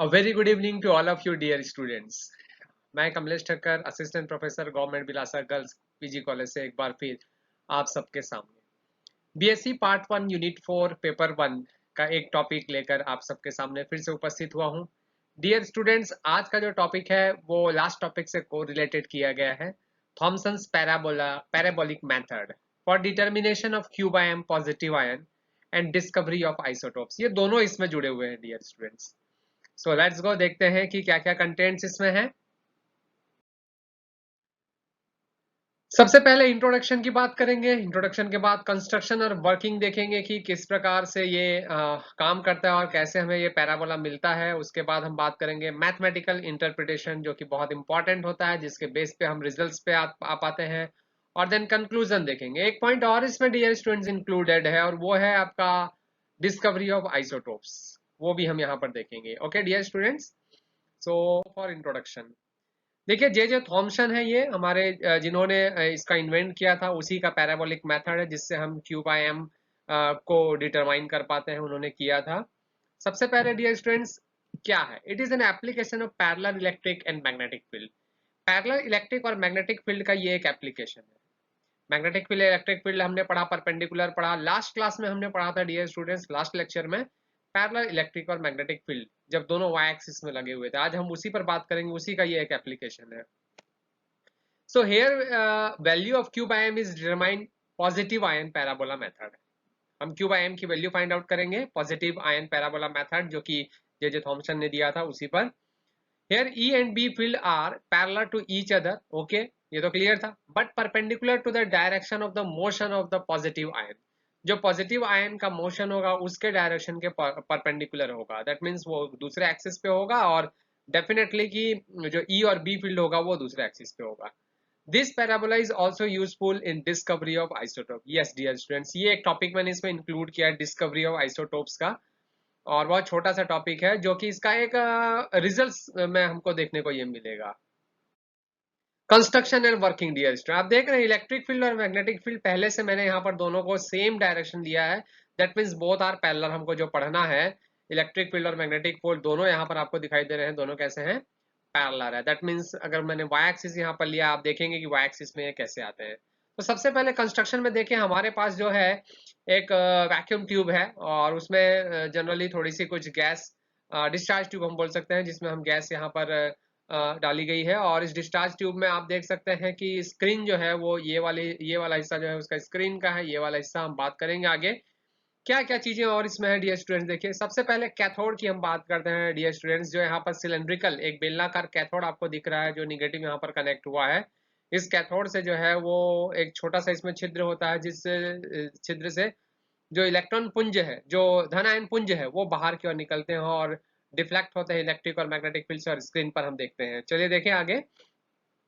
A very good evening to all of you dear students. मैं Kamlesh Thakkar assistant professor government Bilasa girls PG college से एक बार फिर आप सबके सामने बीएससी पार्ट 1 यूनिट 4 पेपर 1 का एक टॉपिक लेकर आप सबके सामने फिर से उपस्थित हुआ हूं। डियर स्टूडेंट्स, आज का जो टॉपिक है वो लास्ट टॉपिक से को रिलेटेड किया गया है। Thomson's parabolic method for determination of क्यूबाइम positive ion and discovery of isotopes, ये दोनों इसमें जुड़े हुए हैं dear students. So let's go, देखते हैं कि क्या क्या कंटेंट्स इसमें है। सबसे पहले इंट्रोडक्शन की बात करेंगे। इंट्रोडक्शन के बाद कंस्ट्रक्शन और वर्किंग देखेंगे कि किस प्रकार से ये काम करता है और कैसे हमें ये पैराबोला मिलता है। उसके बाद हम बात करेंगे मैथमेटिकल इंटरप्रिटेशन, जो कि बहुत इंपॉर्टेंट होता है, जिसके बेस पे हम रिजल्ट्स पे आ पाते हैं। और देन कंक्लूजन देखेंगे। एक पॉइंट और इसमें डियर स्टूडेंट्स इंक्लूडेड है और वो है आपका डिस्कवरी ऑफ आइसोटोप्स, वो भी हम यहाँ पर देखेंगे। Okay dear students, so for introduction देखिए, जे जे थॉमसन है ये हमारे जिन्होंने इसका इन्वेंट किया था, उसी का पैराबोलिक मेथड है जिससे हम क्यू बाय एम को डिटरमाइन कर पाते हैं, उन्होंने किया था। सबसे पहले डियर स्टूडेंट्स क्या है, it is an application of parallel electric and magnetic field. Parallel electric और मैग्नेटिक फील्ड का ये एक एप्लीकेशन है। मैग्नेटिक फील्ड इलेक्ट्रिक फील्ड हमने पढ़ा, परपेंडिकुलर पढ़ा, लास्ट क्लास में हमने पढ़ा था डियर स्टूडेंट्स, लास्ट लेक्चर में पैरेलल इलेक्ट्रिक और मैग्नेटिक फील्ड जब दोनों वाई एक्सिस में लगे हुए थे। आज हम उसी पर बात करेंगे, उसी का ये एक एप्लीकेशन है। So here value of q by m is determined positive ion parabola method। हम q by m की वैल्यू फाइंड आउट करेंगे पॉजिटिव आयन पैराबोला मेथड, जो कि जे जे थॉमसन ने दिया था उसी पर। Here E and B field are parallel to each other, okay, ये तो क्लियर था, but perpendicular to the direction of the motion of the positive ion। जो पॉजिटिव आयन का मोशन होगा उसके डायरेक्शन के परपेंडिकुलर होगा, दैट मीन्स वो दूसरे एक्सिस पे होगा, और डेफिनेटली कि जो ई और बी फील्ड होगा वो दूसरे एक्सिस पे होगा। This parabola is also useful in discovery of isotope. Yes dear students, ये एक टॉपिक मैंने इसमें इंक्लूड किया है डिस्कवरी ऑफ आइसोटोप्स का, और बहुत छोटा सा टॉपिक है जो कि इसका एक रिजल्ट्स में हमको देखने को ये मिलेगा। Construction and working dear student, आप देख रहे हैं इलेक्ट्रिक फील्ड और मैग्नेटिक फील्ड पहले से मैंने यहाँ पर दोनों को सेम डायरेक्शन दिया है, that means both are parallel. हमको जो पढ़ना है इलेक्ट्रिक फील्ड और मैग्नेटिक फील्ड दोनों यहाँ पर आपको दिखाई दे रहे हैं, दोनों कैसे हैं, पैरेलल है। दैट मीन्स अगर मैंने वाई एक्सिस यहाँ पर लिया, आप देखेंगे कि वाई एक्सिस में ये कैसे आते हैं। तो सबसे पहले कंस्ट्रक्शन में देखें, हमारे पास जो है एक वैक्यूम ट्यूब है और उसमें जनरली थोड़ी सी कुछ गैस, डिस्चार्ज ट्यूब हम बोल सकते हैं, जिसमें हम गैस यहाँ पर डाली गई है। और इस डिस्चार्ज ट्यूब में आप देख सकते हैं कि स्क्रीन जो है वो ये वाला हिस्सा जो है उसका स्क्रीन का है, ये वाला हिस्सा हम बात करेंगे आगे क्या क्या चीजें और इसमें है डियर स्टूडेंट्स। देखिए सबसे पहले कैथोड की हम बात करते हैं डियर स्टूडेंट्स, जो यहाँ पर सिलेंड्रिकल एक बेलनाकार कैथोड आपको दिख रहा है जो निगेटिव यहाँ पर कनेक्ट हुआ है। इस कैथोड से जो है वो एक छोटा सा इसमें छिद्र होता है, जिस छिद्र से जो इलेक्ट्रॉन पुंज है, जो धन आयन पुंज है, वो बाहर की ओर निकलते हैं और डिफ्लेक्ट होते हैं इलेक्ट्रिक और मैग्नेटिक फील्ड से, और स्क्रीन पर हम देखते हैं। चलिए देखें आगे।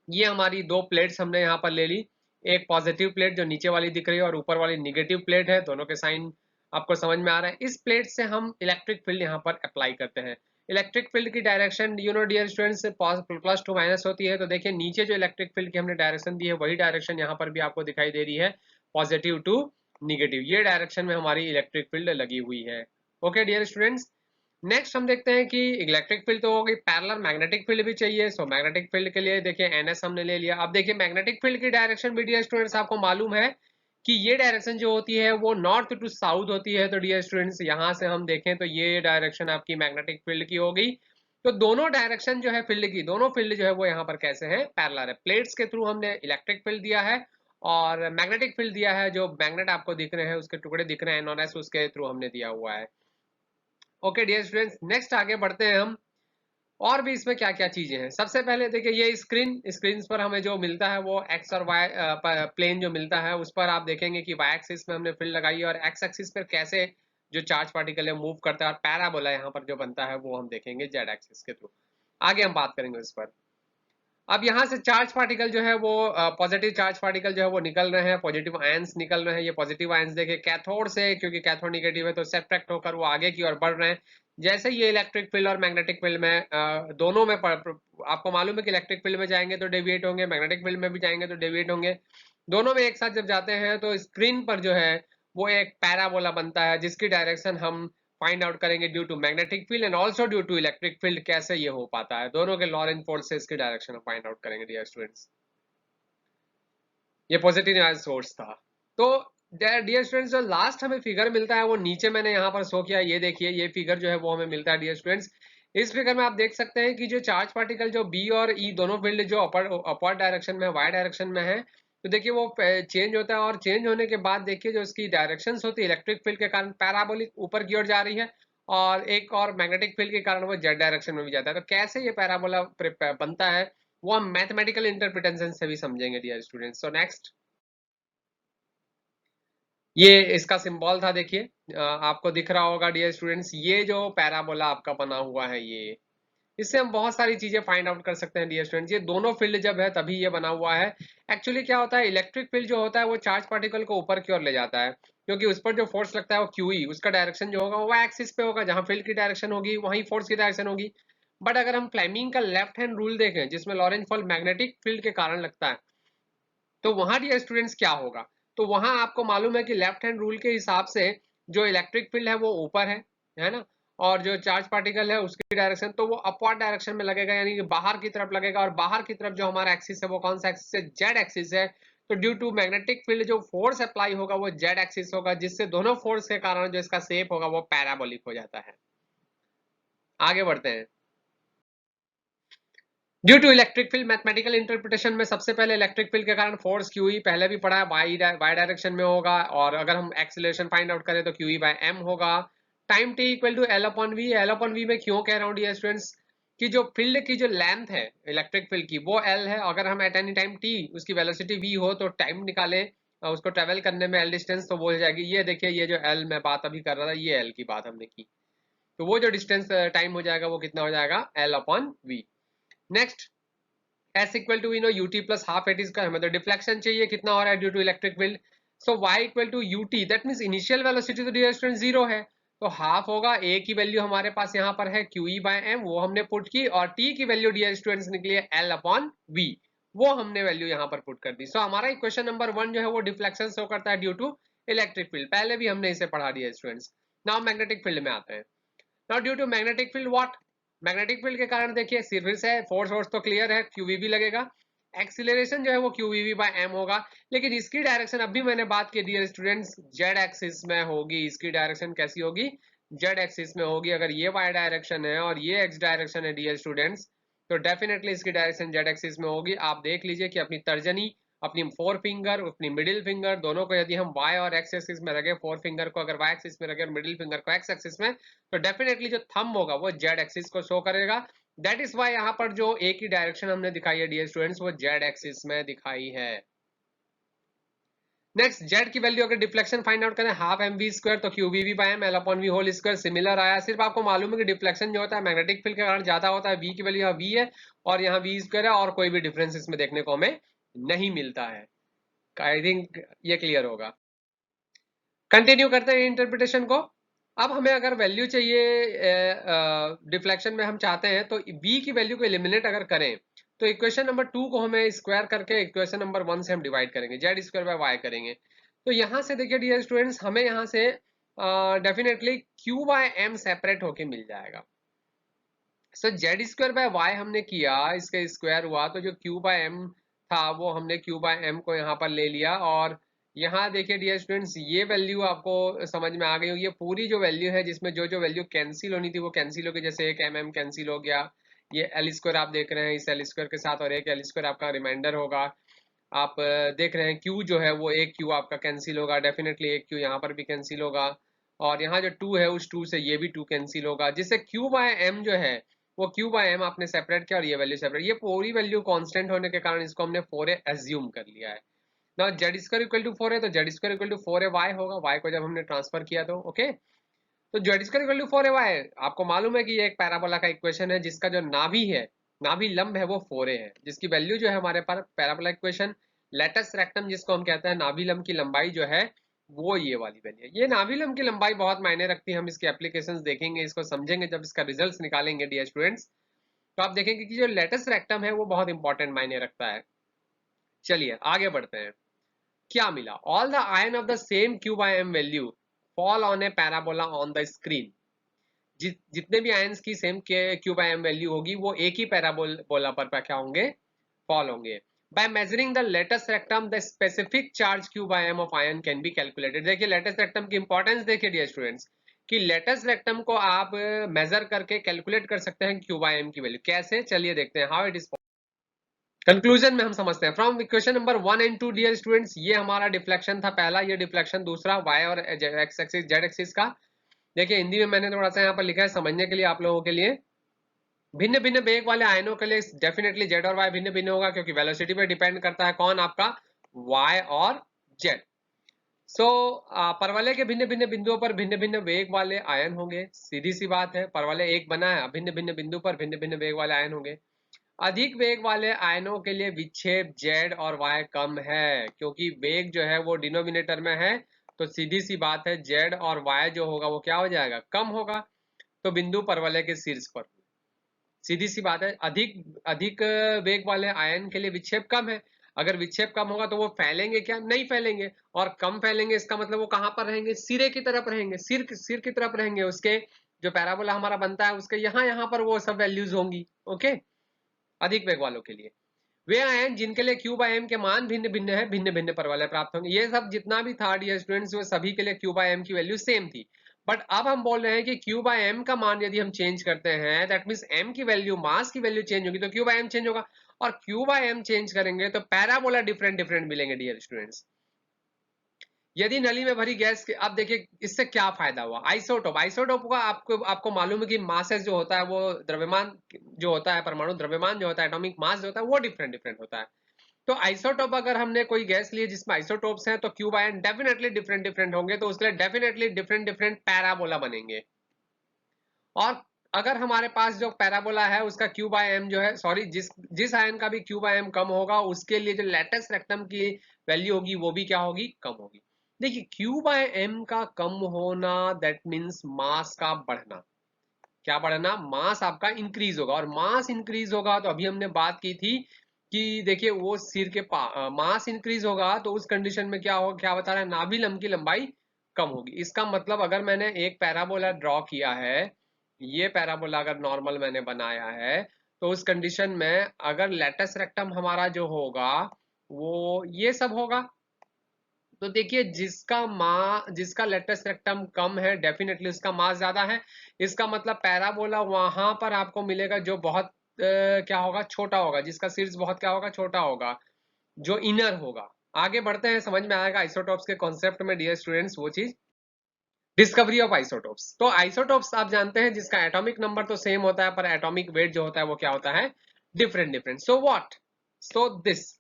ये हमारी दो प्लेट्स हमने यहाँ पर ले ली, एक पॉजिटिव प्लेट जो नीचे वाली दिख रही है और ऊपर वाली निगेटिव प्लेट है, दोनों के साइन आपको समझ में आ रहा है। इस प्लेट से हम इलेक्ट्रिक फील्ड यहाँ पर अप्लाई करते हैं। इलेक्ट्रिक फील्ड की direction you know dear students plus to minus होती है, तो देखिए नीचे जो इलेक्ट्रिक फील्ड की हमने डायरेक्शन दी है वही डायरेक्शन यहाँ पर भी आपको दिखाई दे रही है, पॉजिटिव टू निगेटिव, ये डायरेक्शन में हमारी इलेक्ट्रिक फील्ड लगी हुई है। ओके डियर स्टूडेंट्स, नेक्स्ट हम देखते हैं कि इलेक्ट्रिक फील्ड तो हो गई, पैरेलल मैग्नेटिक फील्ड भी चाहिए। सो मैग्नेटिक फील्ड के लिए देखिए एनएस हमने ले लिया। अब देखिए मैग्नेटिक फील्ड की डायरेक्शन भी डियर स्टूडेंट्स आपको मालूम है कि ये डायरेक्शन जो होती है वो नॉर्थ टू साउथ होती है। तो डियर स्टूडेंट्स यहाँ से हम देखें तो ये डायरेक्शन आपकी मैग्नेटिक फील्ड की हो गई। तो दोनों डायरेक्शन जो है फील्ड की, दोनों फील्ड जो है वो यहाँ पर कैसे है, पैरेलल है। प्लेट्स के थ्रू हमने इलेक्ट्रिक फील्ड दिया है और मैग्नेटिक फील्ड दिया है, जो मैग्नेट आपको दिख रहे हैं उसके टुकड़े दिख रहे हैं एनओएस, उसके थ्रू हमने दिया हुआ है। ओके डियर स्टूडेंट्स, नेक्स्ट आगे बढ़ते हैं हम, और भी इसमें क्या क्या चीजें हैं। सबसे पहले देखिए ये स्क्रीन पर हमें जो मिलता है वो एक्स और वाई प्लेन जो मिलता है, उस पर आप देखेंगे कि वाई एक्सिस में हमने फील्ड लगाई है और एक्स एक्सिस पर कैसे जो चार्ज पार्टिकल है मूव करता है, और पैराबोला यहाँ पर जो बनता है वो हम देखेंगे जेड एक्सिस के थ्रू। आगे हम बात करेंगे उस पर। अब यहाँ से चार्ज पार्टिकल जो है वो पॉजिटिव चार्ज पार्टिकल जो है वो निकल रहे हैं, पॉजिटिव आयंस निकल रहे हैं। ये पॉजिटिव आयंस देखिए कैथोड से, क्योंकि कैथोड निगेटिव है तो सब्ट्रैक्ट होकर वो आगे की ओर बढ़ रहे हैं। जैसे ये इलेक्ट्रिक फील्ड और मैग्नेटिक फील्ड में दोनों में आपको मालूम है कि इलेक्ट्रिक फील्ड में जाएंगे तो डेविएट होंगे, मैग्नेटिक फील्ड में भी जाएंगे तो डेविएट होंगे। दोनों में एक साथ जब जाते हैं तो स्क्रीन पर जो है वो एक पैराबोला बनता है, जिसकी डायरेक्शन हम फाइंड आउट करेंगे due to magnetic field and also due to electric field कैसे ये हो पाता है, दोनों के लॉरेंट फोर्सेस की डायरेक्शन फाइंड आउट करेंगे डियर स्टूडेंट्स। ये पॉजिटिव चार्ज सोर्स था। तो डियर स्टूडेंट्स जो लास्ट हमें फिगर मिलता है वो नीचे मैंने यहाँ पर शो किया, ये देखिए ये फिगर जो है वो हमें मिलता है डियर स्टूडेंट्स। इस फिगर में आप देख सकते हैं कि जो चार्ज पार्टिकल जो बी और ई दोनों फील्ड जो अपवर्ड डायरेक्शन में वाई डायरेक्शन में है, तो देखिए वो चेंज होता है और चेंज होने के बाद देखिए जो इसकी डायरेक्शन होती है इलेक्ट्रिक फील्ड के कारण पैराबोलिक ऊपर की ओर जा रही है, और एक और मैग्नेटिक फील्ड के कारण वो जेड डायरेक्शन में भी जाता है। तो कैसे ये पैराबोला बनता है वो हम मैथमेटिकल इंटरप्रिटेशन से भी समझेंगे डियर स्टूडेंट्स। सो नेक्स्ट, ये इसका सिंबल था, देखिए आपको दिख रहा होगा डियर स्टूडेंट्स, ये जो पैराबोला आपका बना हुआ है ये, इससे हम बहुत सारी चीजें फाइंड आउट कर सकते हैं डियर स्टूडेंट्स। ये दोनों फील्ड जब है तभी ये बना हुआ है। एक्चुअली क्या होता है, इलेक्ट्रिक फील्ड जो होता है वो चार्ज पार्टिकल को ऊपर की ओर ले जाता है, क्योंकि उस पर जो फोर्स लगता है वो क्यूई, उसका डायरेक्शन जो होगा वो एक्सिस पे होगा, जहां फील्ड की डायरेक्शन होगी वहीं फोर्स की डायरेक्शन होगी। बट अगर हम फ्लेमिंग का लेफ्ट हैंड रूल देखें जिसमें लॉरेंट फॉल मैग्नेटिक फील्ड के कारण लगता है, तो वहां डियर स्टूडेंट्स क्या होगा, तो वहां आपको मालूम है कि लेफ्ट हैंड रूल के हिसाब से जो इलेक्ट्रिक फील्ड है वो ऊपर है ना, और जो चार्ज पार्टिकल है उसकी डायरेक्शन तो वो अपवर्ड डायरेक्शन में लगेगा, यानी कि बाहर की तरफ लगेगा, और बाहर की तरफ जो हमारा एक्सिस है वो कौन सा एक्सिस है, जेड एक्सिस है। तो ड्यू टू मैग्नेटिक फील्ड जो फोर्स अप्लाई होगा वो जेड एक्सिस होगा, जिससे दोनों फोर्स के कारण जो इसका शेप होगा वो पैराबोलिक हो जाता है। आगे बढ़ते हैं। Due to electric field mathematical interpretation में सबसे पहले इलेक्ट्रिक फील्ड के कारण फोर्स क्यूई पहले भी पढ़ा है, वाई डायरेक्शन में होगा, और अगर हम एक्सीलरेशन फाइंड आउट करें तो क्यूई बाय एम होगा। Time T equal to L upon V. L upon V में क्यों कह रहा हूँ डियर स्टूडेंट्स, कि जो फील्ड की जो लेंथ है इलेक्ट्रिक फील्ड की वो एल है, अगर हम एट एनी टाइम टी उसकी वेलोसिटी वी हो तो टाइम निकालें उसको ट्रेवल करने में एल डिस्टेंस, तो वो हो जाएगी, ये देखिए ये जो एल मैं बात अभी कर रहा था ये एल की बात हमने की, तो वो जो डिस्टेंस टाइम हो जाएगा वो कितना हो जाएगा, L upon V. Next, S equal to ut plus half at इसका मतलब डिफ्लेक्शन चाहिए कितना हो रहा है due to electric field. So y equal to ut, that means initial velocity तो डियर स्टूडेंट जीरो है, तो हाफ होगा, a की वैल्यू हमारे पास यहाँ पर है qe बाय m, वो हमने पुट की, और t की वैल्यू डियर स्टूडेंट्स निकली है l अपॉन v, वो हमने वैल्यू यहाँ पर पुट कर दी। सो हमारा इक्वेशन नंबर 1 जो है वो डिफ्लेक्शन शो करता है ड्यू टू इलेक्ट्रिक फील्ड, पहले भी हमने इसे पढ़ा दिया स्टूडेंट्स। नाउ मैग्नेटिक फील्ड में आते हैं। Now due to magnetic field what, magnetic field के कारण देखिए फिर से फोर्स फोर्स तो क्लियर है, क्यूवीवी लगेगा, एक्सीलरेशन जो है वो क्यूवीवी बाय एम होगा, लेकिन इसकी डायरेक्शन अभी मैंने बात की डियर स्टूडेंट्स जेड एक्सिस में होगी। इसकी डायरेक्शन कैसी होगी, जेड एक्सिस में होगी। अगर ये वाई डायरेक्शन है और ये एक्स डायरेक्शन है डियर स्टूडेंट्स, तो डेफिनेटली इसकी डायरेक्शन जेड एक्सिस में होगी। आप देख लीजिए कि अपनी तर्जनी, अपनी फोर फिंगर, अपनी मिडिल फिंगर दोनों को यदि हम वाई और एक्स एक्सिस में रखें, फोर फिंगर को अगर वाई एक्सिस में रखें और मिडिल फिंगर को एक्स एक्सिस में, तो डेफिनेटली जो थंब होगा वो जेड एक्सिस को शो करेगा। दैट इज वाई यहाँ पर जो ए की डायरेक्शन हमने दिखाई है डियर स्टूडेंट्स वो जेड एक्सिस में दिखाई है। नेक्स्ट, जेड की वैल्यू अगर डिफ्लेक्शन फाइंड आउट करें हाफ एम वी स्क्वायर, तो Q V V by M L upon V whole square similar आया। सिर्फ आपको मालूम है कि डिफ्लेक्शन जो होता है मैग्नेटिक फील्ड के कारण ज्यादा होता है, वी की वैल्यू यहाँ वी है और यहाँ वी स्क्वायर है, और कोई भी डिफरेंस इसमें देखने को हमें नहीं मिलता है। आई थिंक ये क्लियर होगा। कंटिन्यू करते हैं इंटरप्रिटेशन को। अब हमें अगर वैल्यू चाहिए डिफ्लेक्शन में हम चाहते हैं तो v की वैल्यू को एलिमिनेट अगर करें तो इक्वेशन नंबर 2 को हमें स्क्वायर करके इक्वेशन नंबर 1 से हम डिवाइड करेंगे, जेड स्क्वायर बाय वाई करेंगे। तो यहाँ से देखिए डियर स्टूडेंट्स हमें यहाँ से definitely q by m separate होके मिल जाएगा। So Z square by Y हमने किया, इसका स्क्वायर हुआ, तो जो q बाय m था वो हमने q बाय m को यहाँ पर ले लिया, और यहाँ देखिए डियर स्टूडेंट्स ये वैल्यू आपको समझ में आ गई होगी। ये पूरी जो वैल्यू है जिसमें जो जो वैल्यू कैंसिल होनी थी वो कैंसिल हो गई, जैसे एक mm कैंसिल हो गया, ये एल स्क्वायर आप देख रहे हैं इस एल स्क्वायर के साथ, और एक एल स्क्वायर आपका रिमाइंडर होगा। आप देख रहे हैं क्यू जो है वो एक क्यू आपका कैंसिल होगा, डेफिनेटली एक क्यू यहाँ पर भी कैंसिल होगा, और यहाँ जो 2 है उस 2 से ये भी 2 कैंसिल होगा, जिससे क्यू बाय एम जो है वो क्यू बाय एम आपने सेपरेट किया और ये वैल्यू सेपरेट, ये पूरी वैल्यू कांस्टेंट होने के कारण इसको हमने 4a एज्यूम कर लिया है। ना जेड स्क्वायर इक्वल टू 4 है तो जेड स्क्वायर इक्वल टू 4 है वाई होगा, वाई को जब हमने ट्रांसफर किया तो ओके, तो जेड स्क्वायर इक्वल टू 4 है वाई। आपको मालूम है कि ये एक पैराबोला का इक्वेशन है जिसका जो नाभि है, नाभि लंब है वो 4a है, जिसकी वैल्यू जो है हमारे पास पैराबोला इक्वेशन लेटस रेक्टम जिसको हम कहते हैं, नाभि लंब की लंबाई जो है वो ये वाली वैल्यू है। ये नाभि लंब की लंबाई बहुत मायने रखती है, हम इसकी एप्लीकेशंस देखेंगे, इसको समझेंगे जब इसका रिजल्ट्स निकालेंगे डियर स्टूडेंट्स, तो आप देखेंगे कि जो लेटस रेक्टम है वो बहुत इंपॉर्टेंट मायने रखता है। चलिए आगे बढ़ते हैं। क्या मिला, all the ion of the same Q by M value fall on a parabola on the screen. जितने भी आयंस की same Q by M value होगी वो एक ही पैराबोला पर क्या होंगे, फॉल होंगे। By measuring the lattice rectum, the specific charge Q by m of ion can be calculated। देखिए lattice rectum की इंपॉर्टेंस देखिए डियर स्टूडेंट्स, कि lattice rectum को आप मेजर करके कैलकुलेट कर सकते हैं Q by m की वैल्यू। कैसे, चलिए देखते हैं हाउ इट इज। कंक्लूजन में हम समझते हैं from equation number 1 and 2 dear students, ये हमारा डिफ्लेक्शन था पहला, ये डिफ्लेक्शन दूसरा y और x एक्सिस z एक्सिस का। देखिए हिंदी में मैंने थोड़ा सा यहाँ पर लिखा है समझने के लिए आप लोगों के लिए। भिन्न भिन्न वेग वाले आयनों के लिए डेफिनेटली जेड और वाई भिन्न भिन्न होगा, क्योंकि वेलोसिटी पे डिपेंड करता है कौन, आपका वाई और जेड। सो परवलय के भिन्न भिन्न बिंदुओं पर भिन्न भिन्न वेग वाले आयन होंगे, सीधी सी बात है, परवलय एक बना है, भिन्न भिन्न बिंदु पर भिन्न भिन्न वेग वाले आयन होंगे। अधिक वेग वाले आयनों के लिए विक्षेप जेड और वाई कम है, क्योंकि वेग जो है वो डिनोमिनेटर में है, तो सीधी सी बात है जेड और वाई जो होगा वो क्या हो जाएगा, कम होगा। तो बिंदु परवलय के शीर्ष पर, सीधी सी बात है, अधिक अधिक वेग वाले आयन के लिए विक्षेप कम है। अगर विक्षेप कम होगा तो वो फैलेंगे क्या, नहीं फैलेंगे, और कम फैलेंगे इसका मतलब वो कहां पर रहेंगे, सिरे की तरफ रहेंगे, सिर की तरफ रहेंगे, उसके जो पैराबोला हमारा बनता है उसके यहाँ पर वो सब वैल्यूज होंगी। ओके, अधिक वेग वालों के लिए वे आयन जिनके लिए क्यू बाय एम के मान भिन्न भिन्न है, भिन्न भिन्न परवलय प्राप्त होंगे। ये सब जितना भी था डियर स्टूडेंट्स, वो सभी के लिए क्यू बाय एम की वैल्यू सेम थी। बट अब हम बोल रहे हैं कि क्यू बाय एम का मान यदि हम चेंज करते हैं, दैट मीन्स एम की वैल्यू, मास की वैल्यू चेंज होगी तो क्यू बाय एम चेंज होगा, और क्यू बाय एम चेंज करेंगे तो पैराबोला डिफरेंट डिफरेंट मिलेंगे डियर स्टूडेंट्स। यदि नली में भरी गैस के, अब देखिए इससे क्या फायदा हुआ, आइसोटोप, आइसोटोप का आपको मालूम है कि मासेस जो होता है वो द्रव्यमान जो होता है, परमाणु द्रव्यमान जो होता है, एटॉमिक मास जो होता है वो डिफरेंट डिफरेंट होता है। तो आइसोटोप अगर हमने कोई गैस ली जिसमें आइसोटोप्स हैं तो cube ion definitely different different होंगे, तो उसके लिए डेफिनेटली डिफरेंट डिफरेंट पैराबोला बनेंगे। और अगर हमारे पास जो पैराबोला है उसका क्यू बाय एम जो है, सॉरी, जिस आयन का भी क्यू बाय एम कम होगा उसके लिए जो लेटेस्ट रेक्टम की वैल्यू होगी वो भी क्या होगी, कम होगी। देखिए क्यू बाय एम का कम होना दैट मीन्स मास का बढ़ना। क्या बढ़ना, मास आपका इंक्रीज होगा, और मास इंक्रीज होगा तो अभी हमने बात की थी कि देखिए वो सिर के मास इंक्रीज होगा तो उस कंडीशन में क्या होगा, क्या बता रहा है, नाभिलम की लंबाई कम होगी। इसका मतलब अगर मैंने एक पैराबोला ड्रॉ किया है, ये पैराबोला अगर नॉर्मल मैंने बनाया है, तो उस कंडीशन में अगर लेटस रेक्टम हमारा जो होगा वो ये सब होगा, तो देखिए जिसका लेटस रेक्टम कम है डेफिनेटली उसका मास ज्यादा है। इसका मतलब पैराबोला वहां पर आपको मिलेगा जो बहुत क्या होगा, छोटा होगा, जिसका शीर्ष बहुत क्या होगा, छोटा होगा, जो इनर होगा। आगे बढ़ते हैं, समझ में आएगा आइसोटोप्स के कॉन्सेप्ट में डियर स्टूडेंट्स वो चीज। डिस्कवरी ऑफ आइसोटोप्स, तो आइसोटोप्स आप जानते हैं जिसका एटॉमिक नंबर तो सेम होता है पर एटॉमिक वेट जो होता है वो क्या होता है, different different. So what, so this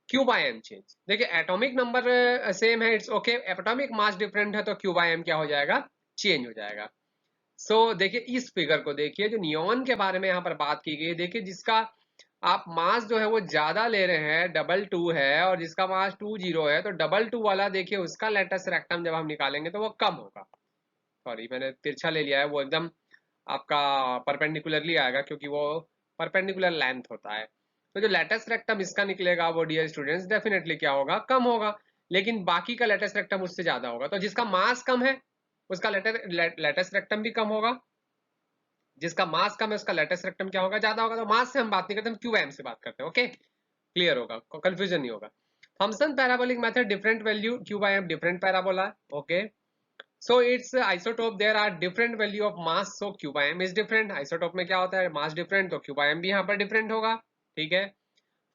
Q by M change, देखिए एटॉमिक नंबर सेम है, it's okay, atomic mass different है तो क्यू बाय एम क्या हो जाएगा, चेंज हो जाएगा। सो देखिए इस फिगर को देखिए, जो नियॉन के बारे में यहाँ पर बात की गई है, देखिए जिसका आप मास जो है वो ज्यादा ले रहे हैं, डबल टू है, और जिसका मास 20 है, तो डबल टू वाला देखिए उसका लेटेस्ट रेक्टम जब हम निकालेंगे तो वो कम होगा। सॉरी मैंने तिरछा ले लिया है, वो एकदम आपका परपेंडिकुलरली आएगा क्योंकि वो परपेंडिकुलर लेंथ होता है। तो जो लेटेस्ट रेक्टम इसका निकलेगा वो डियर स्टूडेंट्स डेफिनेटली क्या होगा, कम होगा, लेकिन बाकी का लेटेस्ट रेक्टम उससे ज्यादा होगा। तो जिसका मास कम है उसका लेटेस्ट रेक्टम भी कम होगा, जिसका मास कम है उसका लेटेस्ट रेक्टम क्या होगा, ज्यादा होगा। तो मास से हम बात नहीं करते, हम क्यू एम से बात करते हैं। ओके, क्लियर होगा, कंफ्यूजन नहीं होगा। Thomson parabolic method, different value Q by M, different parabola. Okay, so its isotope there are different value of mass, so q by m is different। isotope में क्या होता है, मास डिफरेंट, तो q by m भी यहाँ पर different होगा। ठीक है,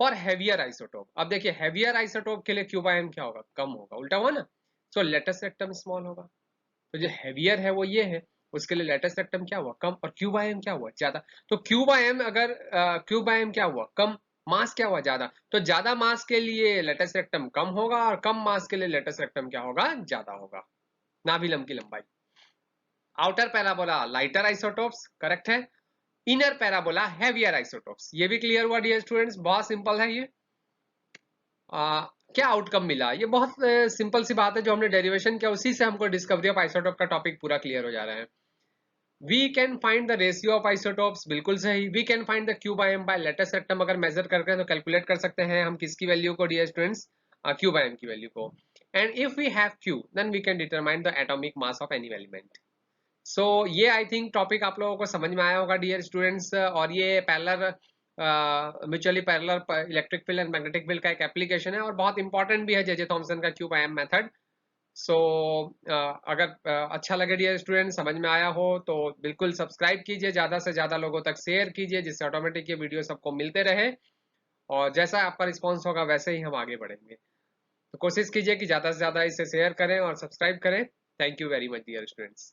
फॉर हैवियर आइसोटोप, अब देखिए हैवियर आइसोटोप के लिए q by m क्या होगा, कम होगा, उल्टा हुआ ना। सो लेटेस्ट रेक्टम स्मॉल होगा, तो जो हैवियर है वो ये है, उसके लिए लेटेस्ट रेक्टम क्या हुआ, कम, और q by m क्या हुआ, ज्यादा। तो q by m अगर q by m क्या हुआ, कम, मास क्या हुआ, ज्यादा, तो ज्यादा मास के लिए लेटेस्ट रेक्टम कम होगा और कम मास के लिए लेटेस्ट रेक्टम क्या होगा, ज्यादा होगा, नाभिलम की लंबाई। Outer parabola lighter isotopes, correct है। इनर पैराबोला हैवियर आइसोटोप्स, ये भी क्लियर हुआ डियर स्टूडेंट्स, बहुत सिंपल है ये। क्या आउटकम मिला, ये बहुत सिंपल सी बात है, जो हमने डेरिवेशन किया उसी से हमको डिस्कवरी ऑफ आइसोटोप का टॉपिक पूरा क्लियर हो जा रहा है। We can find the ratio of isotopes, बिल्कुल सही। We can find the Q by M by latus rectum, अगर मेजर करके तो कैलकुलेट कर सकते हैं हम किसकी वैल्यू को, dear students, q by m की वैल्यू को। And if we have q then we can determine the atomic mass of any element. So ये आई थिंक टॉपिक आप लोगों को समझ में आया होगा डियर स्टूडेंट्स। और ये parallel mutually parallel electric field and magnetic field का एक एप्लीकेशन है और बहुत इंपॉर्टेंट भी है जे जे थॉमसन का क्यूब आयन मेथड। सो अगर अच्छा लगे डियर स्टूडेंट, समझ में आया हो तो बिल्कुल सब्सक्राइब कीजिए, ज़्यादा से ज़्यादा लोगों तक शेयर कीजिए जिससे ऑटोमेटिक ये वीडियो सबको मिलते रहे और जैसा आपका रिस्पॉन्स होगा वैसे ही हम आगे बढ़ेंगे। तो कोशिश कीजिए कि ज़्यादा से ज़्यादा इसे शेयर करें और सब्सक्राइब करें। Thank you very much dear students.